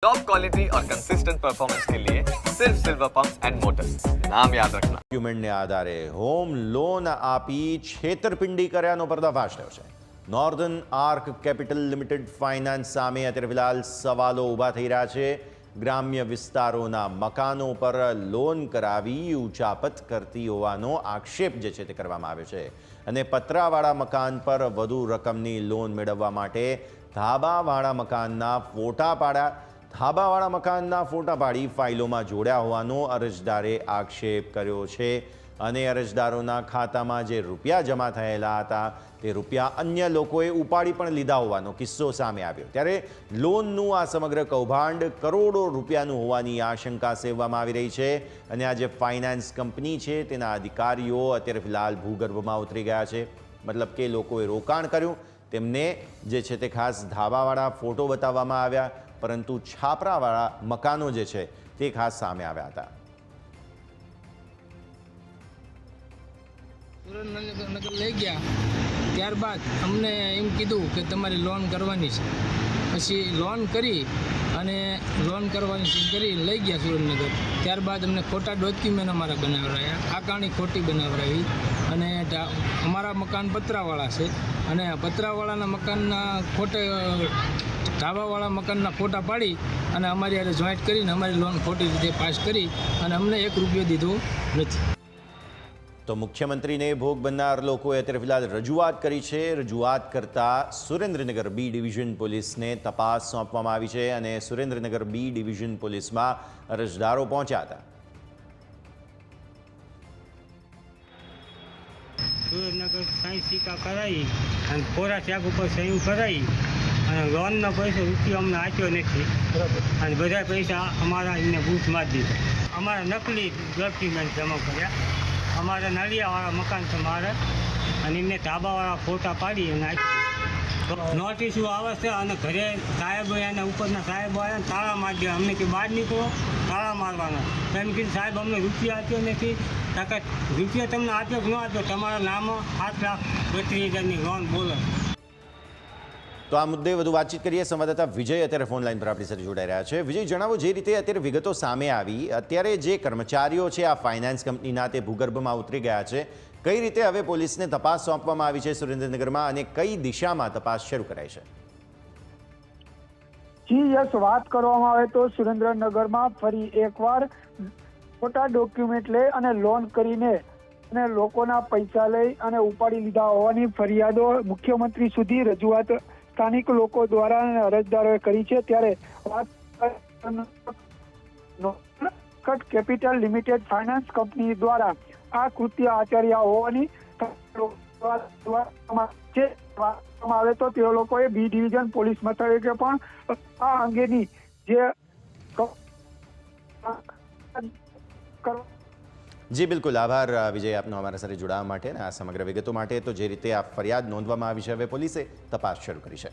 Top quality और consistent performance के लिए सिर्फ सिल्वर पंप्स एंड मोटर्स, नाम याद रखना। ડોક્યુમેન્ટને આધારે હોમ લોન આપી છેતરપિંડી કર્યાનો પર્દાફાશ થયો છે। Northern arc capital limited finance સામે અત્યારે ફિલહાલ સવાલો ઊભા થઈ રહ્યા છે। ગ્રામ્ય વિસ્તારોના મકાનો પર લોન કરાવી ઉચાપત કરતી હોવાનો આક્ષેપ જે છે તે કરવામાં આવ્યો છે અને પતરાવાળા મકાન પર વધુ રકમની લોન મેળવવા માટે ધાબાવાળા મકાનના ફોટા પાડી ફાઇલોમાં જોડ્યા હોવાનો અરજદારે આક્ષેપ કર્યો છે અને અરજદારોના ખાતામાં જે રૂપિયા જમા થયેલા હતા તે રૂપિયા અન્ય લોકોએ ઉપાડી પણ લીધા હોવાનો કિસ્સો સામે આવ્યો। ત્યારે લોનનું આ સમગ્ર કૌભાંડ કરોડો રૂપિયાનું હોવાની આશંકા સેવવામાં આવી રહી છે અને આ જે ફાઇનાન્સ કંપની છે તેના અધિકારીઓ અત્યારે ફિલહાલ ભૂગર્ભમાં ઉતરી ગયા છે। મતલબ કે લોકોએ રોકાણ કર્યું, તેમને જે છે તે ખાસ ધાબાવાળા ફોટો બતાવવામાં આવ્યા, પરંતુ છાપરાવાળા મકાનો જે છે તે ખાસ સામે આવ્યા હતા। સુરેન્દ્રનગર લઈ ગયા ત્યારબાદ અમને એમ કીધું કે તમારી લોન કરવાની છે। પછી લોન કરી અને લોન કરવાની કરી લઈ ગયા સુરેન્દ્રનગર। ત્યારબાદ અમને ખોટા ડોક્યુમેન્ટ અમારા બનાવરાયા, આકારણી ખોટી બનાવરાવી અને અમારા મકાન પતરાવાળા છે અને પતરાવાળાના મકાનના ધાબાવાળા મકાનના ફોટા પાડી અને અમારી હારે જોઈન્ટ કરીને અમારી લોન ખોટી રીતે પાસ કરી અને અમને 1 રૂપિયો દીધો નથી। તો મુખ્યમંત્રીને ભોગ બનનાર લોકોએ અત્યારે ફિલહાલ રજૂઆત કરી છે। રજૂઆત કરતા સુરેન્દ્રનગર બી ડિવિઝન પોલીસને તપાસ સોંપવામાં આવી છે અને સુરેન્દ્રનગર બી ડિવિઝન પોલીસમાં અરજદારો પહોંચ્યા હતા। સુરેન્દ્રનગર સહી સિક્કા કરાવી અને કોરા ચેક ઉપર સહી કરાવી અને લોનનો પૈસો રૂપિયો અમને આપ્યો નથી અને બધા પૈસા અમારા એમને બૂથ મારી દીધા। અમારા નકલી ડોક્યુમેન્ટ જમા કર્યા, અમારા નળિયાવાળા મકાન છે મારે અને એમને ધાબાવાળા ફોટા પાડી અને આપી નોટિસો આવે છે અને ઘરે સાહેબ એના ઉપરના સાહેબ આવ્યા તાળા મારી દે। અમને કે બહાર નીકળો, તાળા મારવાના। તો એમ કીધું સાહેબ અમને રૂપિયા આપ્યો નથી, કારણ કે રૂપિયા તમને આપ્યો કે ન આપ્યો, તમારા નામ 7,32,000ની લોન બોલો। તો આ મુદ્દે વધુ વાતચીત કરીએ। સંવાદદાતા વિજય અત્યારે ફોન લાઈન પર આપણી સાથે જોડાઈ રહ્યા છે। વિજય, જણાવો, જે રીતે અત્યારે વિગતો સામે આવી, અત્યારે જે કર્મચારીઓ છે આ ફાઇનાન્સ કંપનીના તે ભૂગર્ભમાં ઉતરી ગયા છે, કઈ રીતે હવે પોલીસને તપાસ સોંપવામાં આવી છે સુરેન્દ્રનગરમાં અને કઈ દિશામાં તપાસ શરૂ કરાઈ છે? જી યસ, વાત કરવામાં આવે તો સુરેન્દ્રનગરમાં ફરી એકવાર ખોટા ડોક્યુમેન્ટ લઈ અને લોન કરીને અને લોકોના પૈસા લઈ અને ઉપાડી લીધા હોવાની ફરિયાદો મુખ્યમંત્રી સુધી રજૂઆત સ્થાનિક લોકો દ્વારા અને અરજદારોએ કરી છે। ત્યારે વાત કેપિટલ લિમિટેડ ફાઇનાન્સ કંપની દ્વારા આ કૃત્ય આચર્યા હોવાની આવે તો તે લોકોએ બી ડિવિઝન પોલીસ મથકે પણ આ અંગેની જે જી બિલકુલ, આભાર વિજય આપનો અમારા સાથે જોડાવા માટે અને આ સમગ્ર વિગતો માટે। તો જે રીતે આ ફરિયાદ નોંધવામાં આવી છે, હવે પોલીસે તપાસ શરૂ કરી છે।